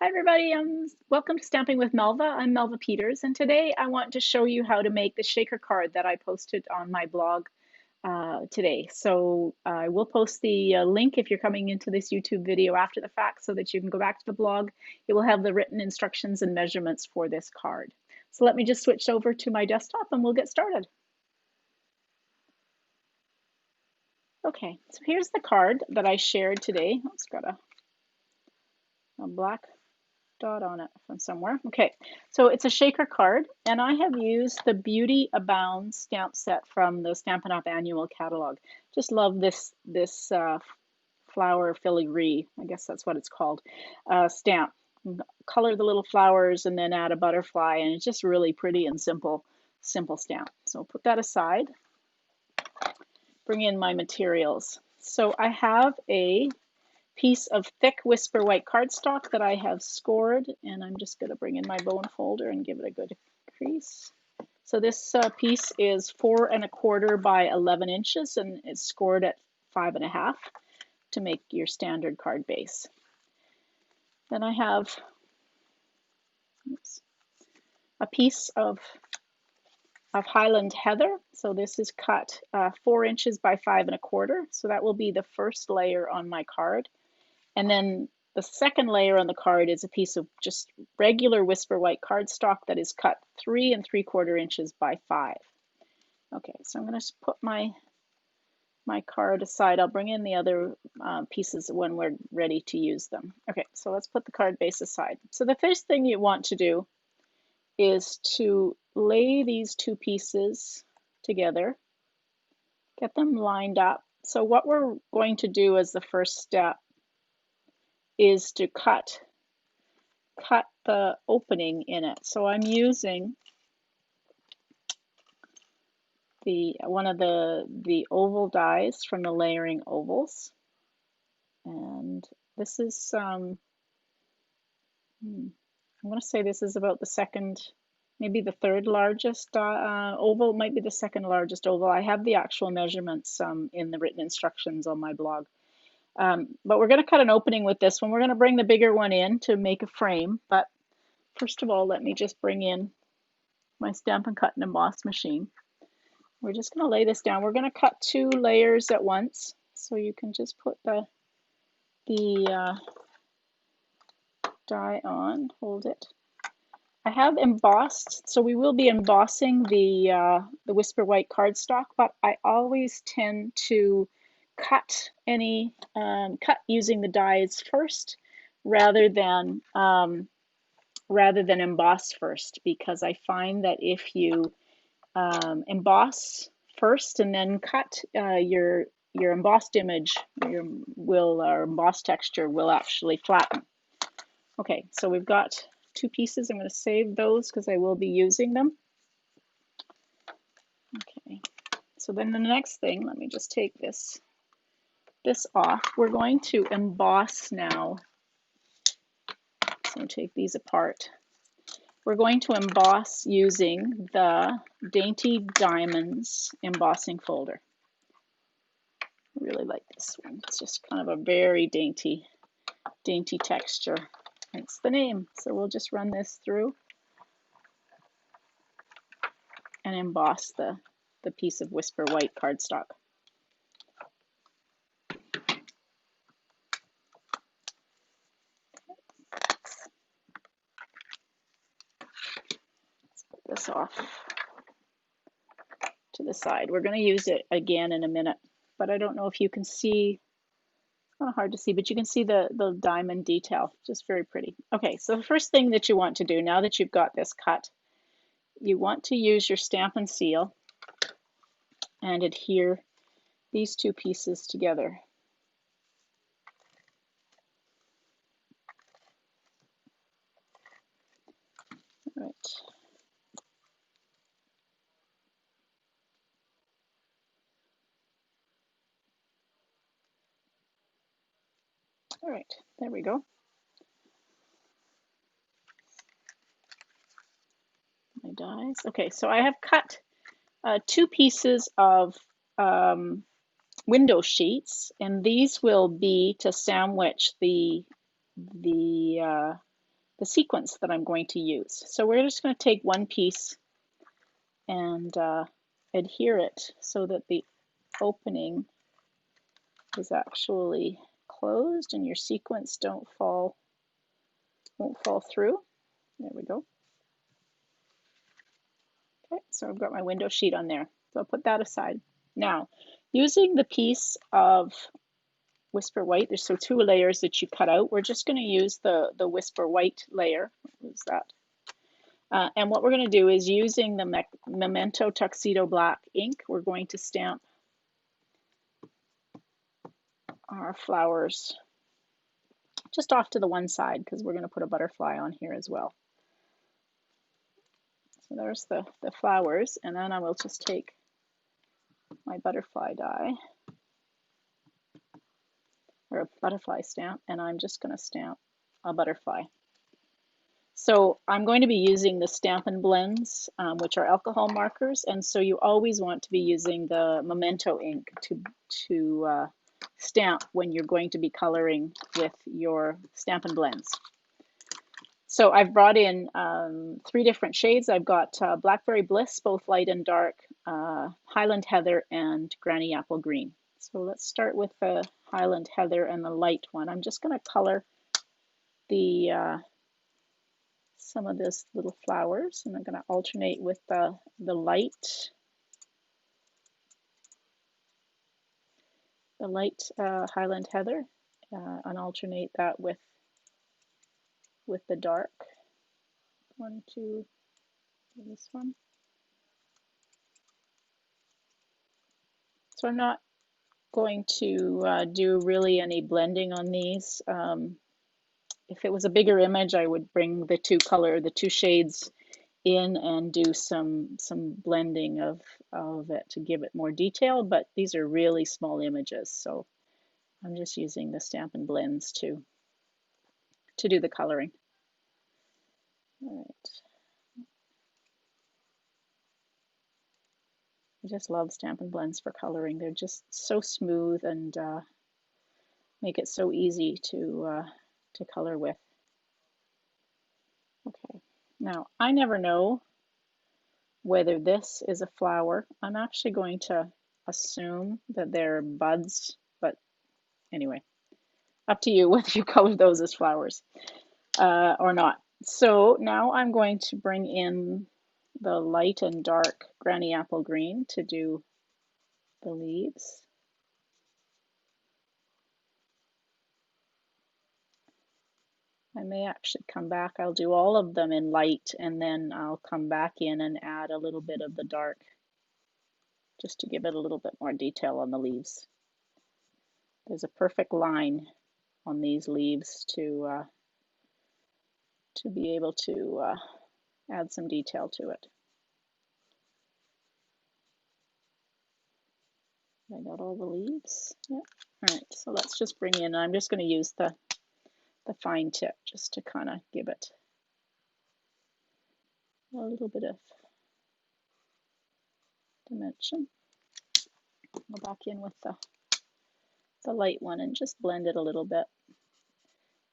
Hi everybody, welcome to Stamping with Melva. I'm Melva Peters, and today I want to show you how to make the shaker card that I posted on my blog today. So I will post the link if you're coming into this YouTube video after the fact so that you can go back to the blog. It will have the written instructions and measurements for this card. So let me just switch over to my desktop and we'll get started. Okay, so here's the card that I shared today. It's got a black dot on it from somewhere. Okay, so it's a shaker card, and I have used the Beauty Abounds stamp set from the Stampin' Up! Annual catalog. Just love this flower filigree, I guess that's what it's called, stamp. Color the little flowers and then add a butterfly, and it's just really pretty and simple stamp. So I'll put that aside, bring in my materials. So I have a piece of thick Whisper White cardstock that I have scored, and I'm just going to bring in my bone folder and give it a good crease. So this piece is 4 1/4 by 11 inches, and it's scored at 5 1/2 to make your standard card base. Then I have a piece of Highland Heather. So this is cut 4 inches by 5 1/4. So that will be the first layer on my card. And then the second layer on the card is a piece of just regular Whisper White cardstock that is cut 3 3/4 inches by 5. Okay, so I'm going to put my card aside. I'll bring in the other pieces when we're ready to use them. Okay, so let's put the card base aside. So the first thing you want to do is to lay these two pieces together, get them lined up. So what we're going to do as the first step is to cut the opening in it. So I'm using one of the oval dies from the Layering Ovals, and this is I'm going to say this is about the second, maybe the third largest oval. Might be the second largest oval. I have the actual measurements in the written instructions on my blog. But we're going to cut an opening with this one. We're going to bring the bigger one in to make a frame. But first of all, let me just bring in my Stampin' Cut and Emboss machine. We're just going to lay this down. We're going to cut 2 layers at once. So you can just put the die on, hold it. I have embossed, so we will be embossing the Whisper White cardstock, but I always tend to cut using the dies first rather than emboss first, because I find that if you emboss first and then cut, your embossed image or embossed texture will actually flatten. Okay, so we've got 2 pieces. I'm going to save those because I will be using them. Okay, so then the next thing, let me just take this off. We're going to emboss now. So take these apart. We're going to emboss using the Dainty Diamonds embossing folder. I really like this one. It's just kind of a very dainty texture. Hence the name. So we'll just run this through and emboss the piece of Whisper White cardstock. Let's put this off to the side. We're going to use it again in a minute, but I don't know if you can see. It's kind of hard to see, but you can see the diamond detail. Just very pretty. Okay, so the first thing that you want to do now that you've got this cut, you want to use your Stampin' Seal and adhere these 2 pieces together. All right. All right, there we go. My dies. Okay, so I have cut 2 pieces of window sheets, and these will be to sandwich the sequence that I'm going to use. So we're just going to take one piece and adhere it so that the opening is actually closed and your sequence won't fall through. There we go. Okay, so I've got my window sheet on there. So I'll put that aside. Now, using the piece of Whisper White, there's so 2 layers that you cut out. We're just going to use the Whisper White layer. What's that? And what we're going to do is using the Memento Tuxedo Black ink, we're going to stamp our flowers just off to the one side because we're going to put a butterfly on here as well. So there's the flowers, and then I will just take my butterfly die or a butterfly stamp, and I'm just going to stamp a butterfly. So I'm going to be using the Stampin' Blends, which are alcohol markers, and so you always want to be using the Memento ink to stamp when you're going to be coloring with your Stampin' Blends. So I've brought in 3 different shades. I've got Blackberry Bliss, both light and dark, Highland Heather, and Granny Apple Green. So let's start with the Highland Heather and the light one. I'm just going to color the some of this little flowers, and I'm going to alternate with the light Highland Heather, and alternate that with the dark one, two, this one. So I'm not going to do really any blending on these. If it was a bigger image, I would bring the 2 shades in and do some blending of it to give it more detail, but these are really small images, so I'm just using the Stampin' Blends to do the coloring. All right. I just love Stampin' Blends for coloring. They're just so smooth and make it so easy to color with. Okay, now I never know whether this is a flower. I'm actually going to assume that they're buds, but anyway, up to you whether you color those as flowers or not. So now I'm going to bring in the light and dark Granny Apple Green to do the leaves. I may actually come back. I'll do all of them in light, and then I'll come back in and add a little bit of the dark just to give it a little bit more detail on the leaves. There's a perfect line on these leaves to be able to add some detail to it. I got all the leaves. Yeah. All right, so let's just bring in, I'm just going to use the fine tip just to kind of give it a little bit of dimension. Go back in with the light one and just blend it a little bit.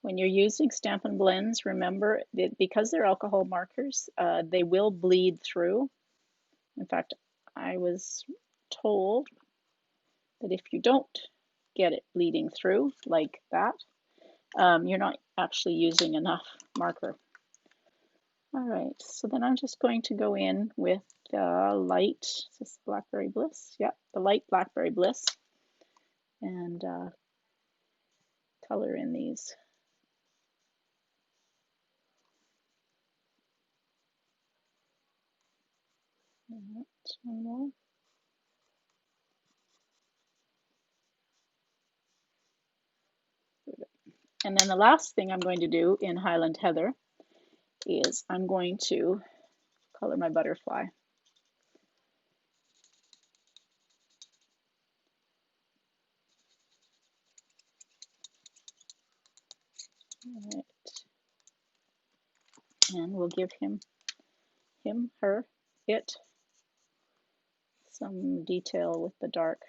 When you're using Stampin' Blends, remember that because they're alcohol markers, they will bleed through. In fact, I was told that if you don't get it bleeding through like that, you're not actually using enough marker. All right, so then I'm just going to go in with the light, is this Blackberry Bliss? Yeah, the light Blackberry Bliss, and color in these. One more. And then the last thing I'm going to do in Highland Heather is I'm going to color my butterfly. All right. And we'll give him, her, it some detail with the dark.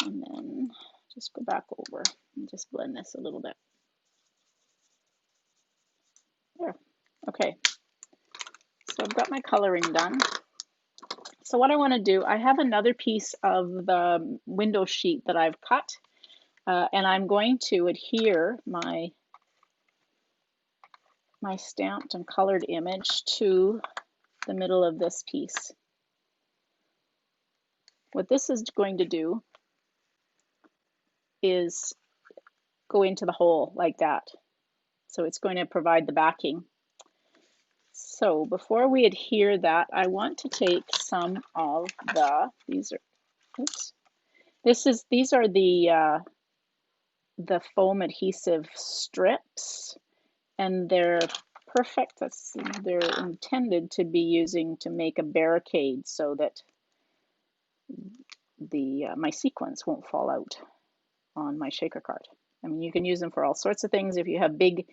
And then just go back over and just blend this a little bit. Okay, so I've got my coloring done. So what I want to do, I have another piece of the window sheet that I've cut, and I'm going to adhere my stamped and colored image to the middle of this piece. What this is going to do is go into the hole like that. So it's going to provide the backing. So before we adhere that, I want to take some of these are the foam adhesive strips, and they're perfect. They're intended to be using to make a barricade so that my sequins won't fall out on my shaker card. I mean, you can use them for all sorts of things. If you have big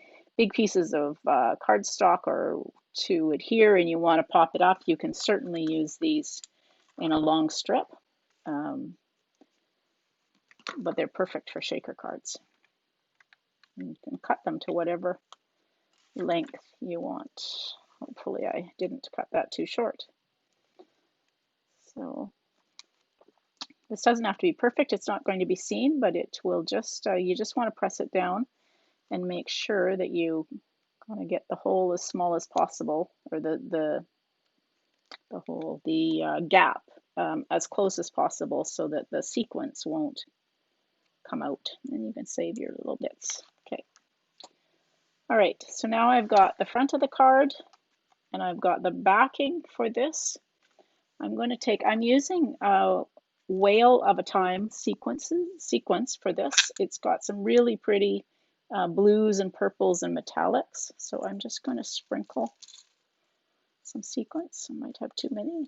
pieces of cardstock or to adhere and you want to pop it up, you can certainly use these in a long strip. But they're perfect for shaker cards. You can cut them to whatever length you want. Hopefully I didn't cut that too short. So this doesn't have to be perfect. It's not going to be seen, but it will just, you just want to press it down and make sure that you want to get the hole as small as possible, or the gap as close as possible so that the sequence won't come out, and you can save your little bits. Okay. All right, so now I've got the front of the card and I've got the backing for this. I'm using a Whale of a Time sequence for this. It's got some really pretty blues and purples and metallics. So I'm just going to sprinkle some sequins. I might have too many.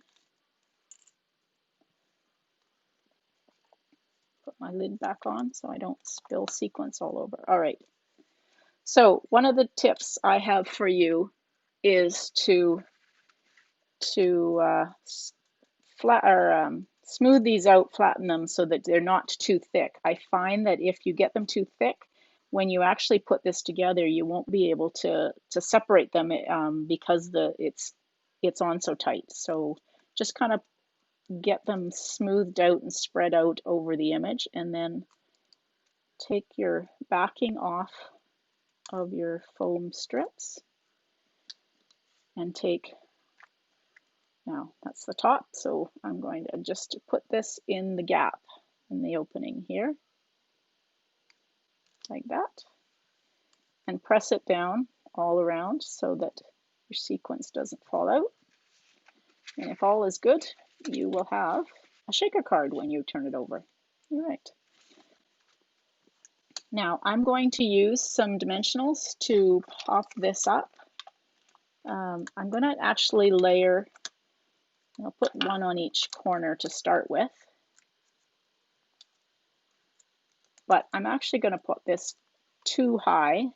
Put my lid back on so I don't spill sequins all over. All right. So one of the tips I have for you is to smooth these out, flatten them so that they're not too thick. I find that if you get them too thick, when you actually put this together, you won't be able to separate them because it's on so tight. So just kind of get them smoothed out and spread out over the image, and then take your backing off of your foam strips and take, now that's the top, so I'm going to just put this in the gap, in the opening here, like that, and press it down all around so that your sequence doesn't fall out. And if all is good, you will have a shaker card when you turn it over. All right. Now I'm going to use some dimensionals to pop this up. I'm going to actually layer, I'll put one on each corner to start with, but I'm actually going to put this too high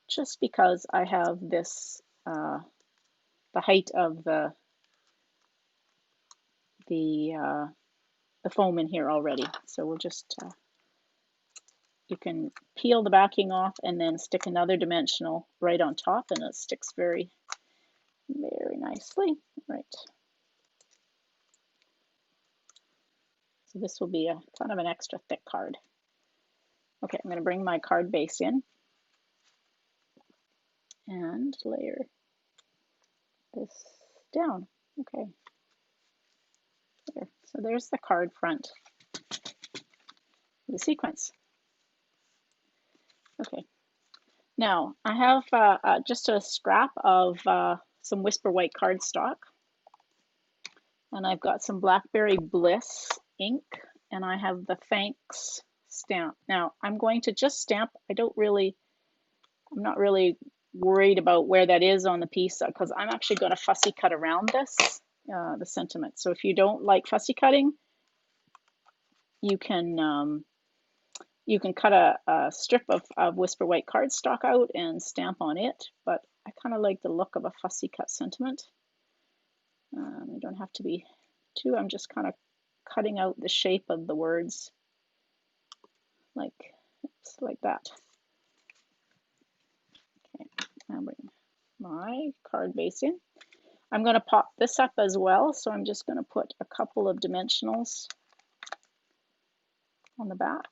just because I have this, the height of the foam in here already. So we'll just, you can peel the backing off and then stick another dimensional right on top, and it sticks very, very nicely. Right. So this will be a kind of an extra thick card. Okay, I'm going to bring my card base in and layer this down. Okay. There. So there's the card front, the sequence. Okay. Now I have just a scrap of some Whisper White cardstock, and I've got some Blackberry Bliss ink, and I have the Thanks stamp. Now I'm going to just stamp. I'm not really worried about where that is on the piece because I'm actually going to fussy cut around this, the sentiment. So if you don't like fussy cutting, you can cut a strip of Whisper White cardstock out and stamp on it, but I kind of like the look of a fussy cut sentiment. You don't have to be too, I'm just kind of cutting out the shape of the words like that. Okay, I'll bring my card base in. I'm going to pop this up as well, so I'm just going to put a couple of dimensionals on the back.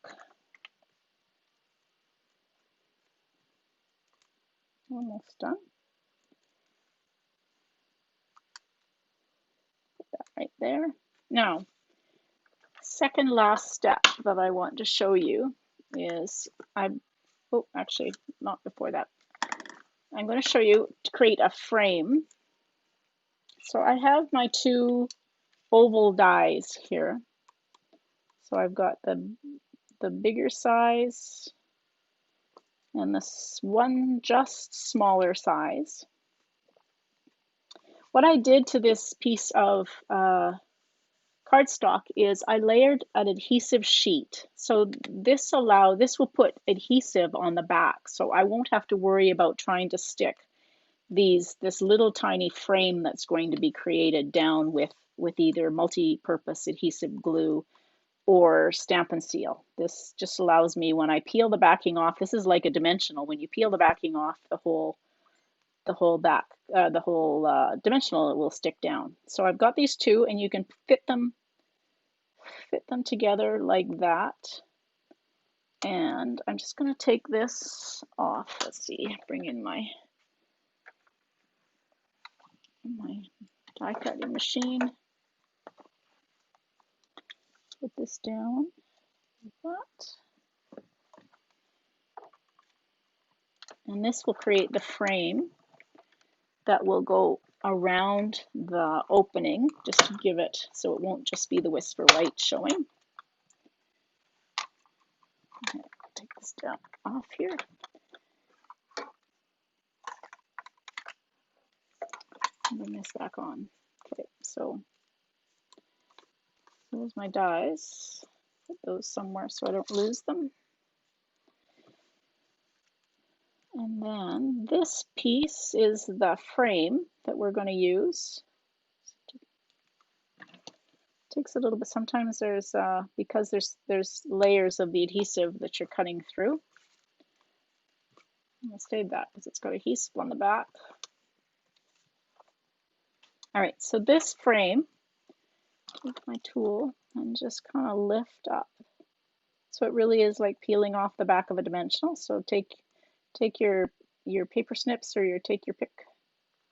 Almost done. Put that right there. Now, second last step that I want to show you is oh, actually, not before that. I'm going to show you to create a frame. So I have my two oval dies here. So I've got the bigger size and this one just smaller size. What I did to this piece of cardstock is I layered an adhesive sheet. So this will put adhesive on the back, so I won't have to worry about trying to stick this little tiny frame that's going to be created down with either multi-purpose adhesive glue or Stampin' Seal. This just allows me, when I peel the backing off, this is like a dimensional. When you peel the backing off, the whole dimensional, it will stick down. So I've got these two, and you can fit them together like that. And I'm just going to take this off. Let's see, bring in my die cutting machine. Put this down like that. And this will create the frame that will go around the opening, just to give it so it won't just be the Whisper White showing. Okay, take this down off here. Bring this back on. Okay, so there's my dies. Put those somewhere so I don't lose them. And then this piece is the frame that we're going to use. It takes a little bit. Sometimes there's because there's layers of the adhesive that you're cutting through. I'm going to save that because it's got adhesive on the back. All right, so this frame, take my tool and just kind of lift up. So it really is like peeling off the back of a dimensional. So take your paper snips or take your pick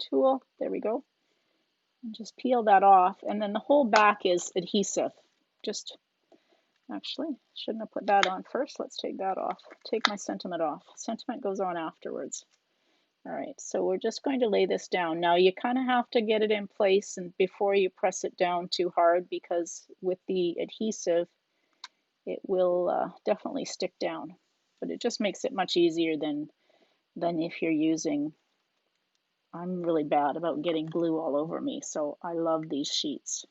tool. There we go. And just peel that off. And then the whole back is adhesive. Just actually, shouldn't have put that on first. Let's take that off. Take my sentiment off. Sentiment goes on afterwards. All right, so we're just going to lay this down. Now you kind of have to get it in place and before you press it down too hard, because with the adhesive, it will definitely stick down. But it just makes it much easier than if you're using, I'm really bad about getting glue all over me, so I love these sheets.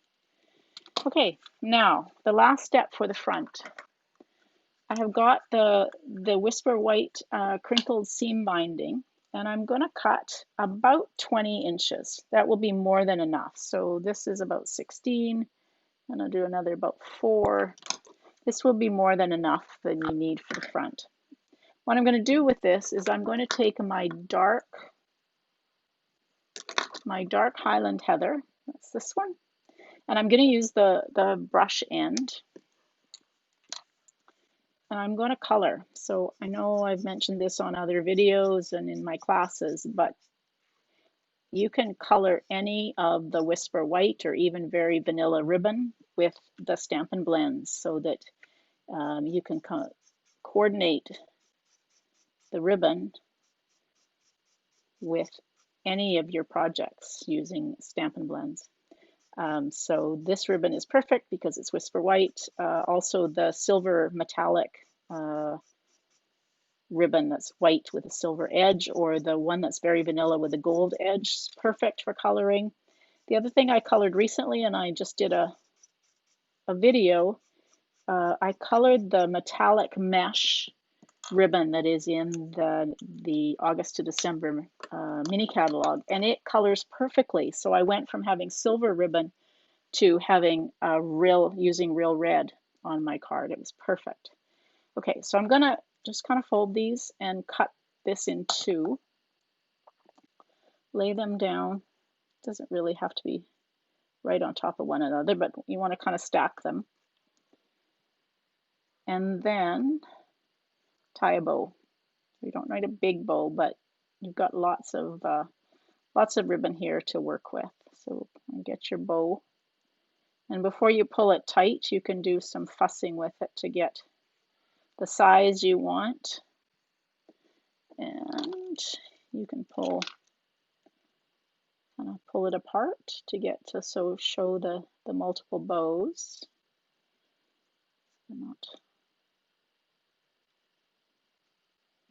Okay, now the last step for the front. I have got the Whisper White crinkled seam binding, and I'm going to cut about 20 inches. That will be more than enough. So this is about 16, and I'll do another about 4. This will be more than enough than you need for the front. What I'm going to do with this is I'm going to take my dark Highland Heather, that's this one, and I'm going to use the brush end. And I'm going to color. So I know I've mentioned this on other videos and in my classes, but you can color any of the Whisper White or even very vanilla ribbon with the Stampin' Blends so that you can coordinate the ribbon with any of your projects using Stampin' Blends. So this ribbon is perfect because it's Whisper White. Also the silver metallic ribbon that's white with a silver edge, or the one that's very vanilla with a gold edge, is perfect for coloring. The other thing I colored recently, and I just did a video, I colored the metallic mesh ribbon that is in the August to December mini catalog, and it colors perfectly. So I went from having silver ribbon to having using real red on my card. It was perfect. Okay, so I'm gonna just kind of fold these and cut this in two. lay them down. Doesn't really have to be right on top of one another, but you want to kind of stack them. And then tie a bow. You don't need a big bow, but you've got lots of ribbon here to work with. So get your bow. And before you pull it tight, you can do some fussing with it to get the size you want. And you can kind of pull it apart to get to show the multiple bows. Not,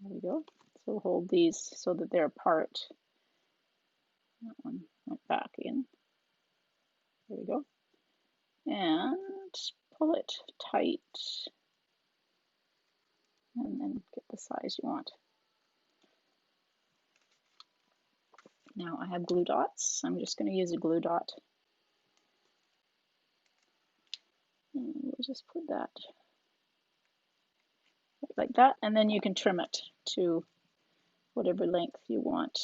there we go. So hold these so that they're apart. That one went back in. There we go. And pull it tight. And then get the size you want. Now I have glue dots. I'm just going to use a glue dot. And we'll just put that like that, and then you can trim it to whatever length you want.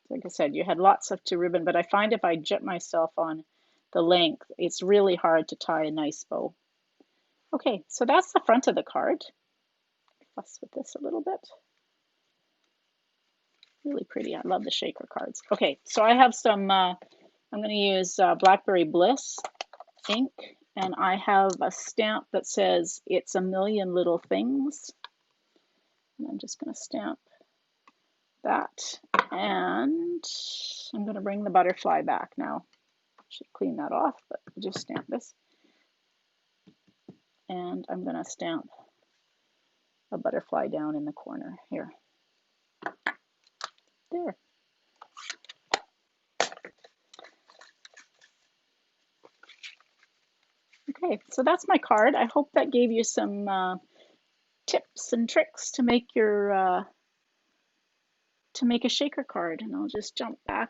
Like I said, you had lots of to ribbon, but I find if I jet myself on the length, it's really hard to tie a nice bow. Okay, so that's the front of the card. Fuss with this a little bit. Really pretty. I love the shaker cards. Okay, so I have some, I'm going to use Blackberry Bliss ink, and I have a stamp that says "It's a Million Little Things." And I'm just going to stamp that, and I'm going to bring the butterfly back now. Should clean that off, but just stamp this. And I'm going to stamp a butterfly down in the corner here. There. Okay, so that's my card. I hope that gave you some tips and tricks to make your to make a shaker card. And I'll just jump back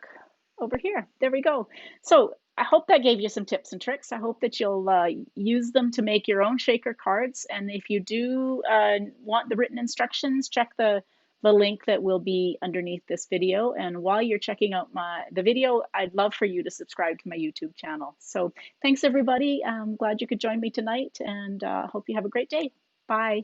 over here. There we go. So I hope that gave you some tips and tricks. I hope that you'll use them to make your own shaker cards. And if you do want the written instructions, check the link that will be underneath this video. And while you're checking out the video, I'd love for you to subscribe to my YouTube channel. So thanks everybody. I'm glad you could join me tonight, and hope you have a great day. Bye.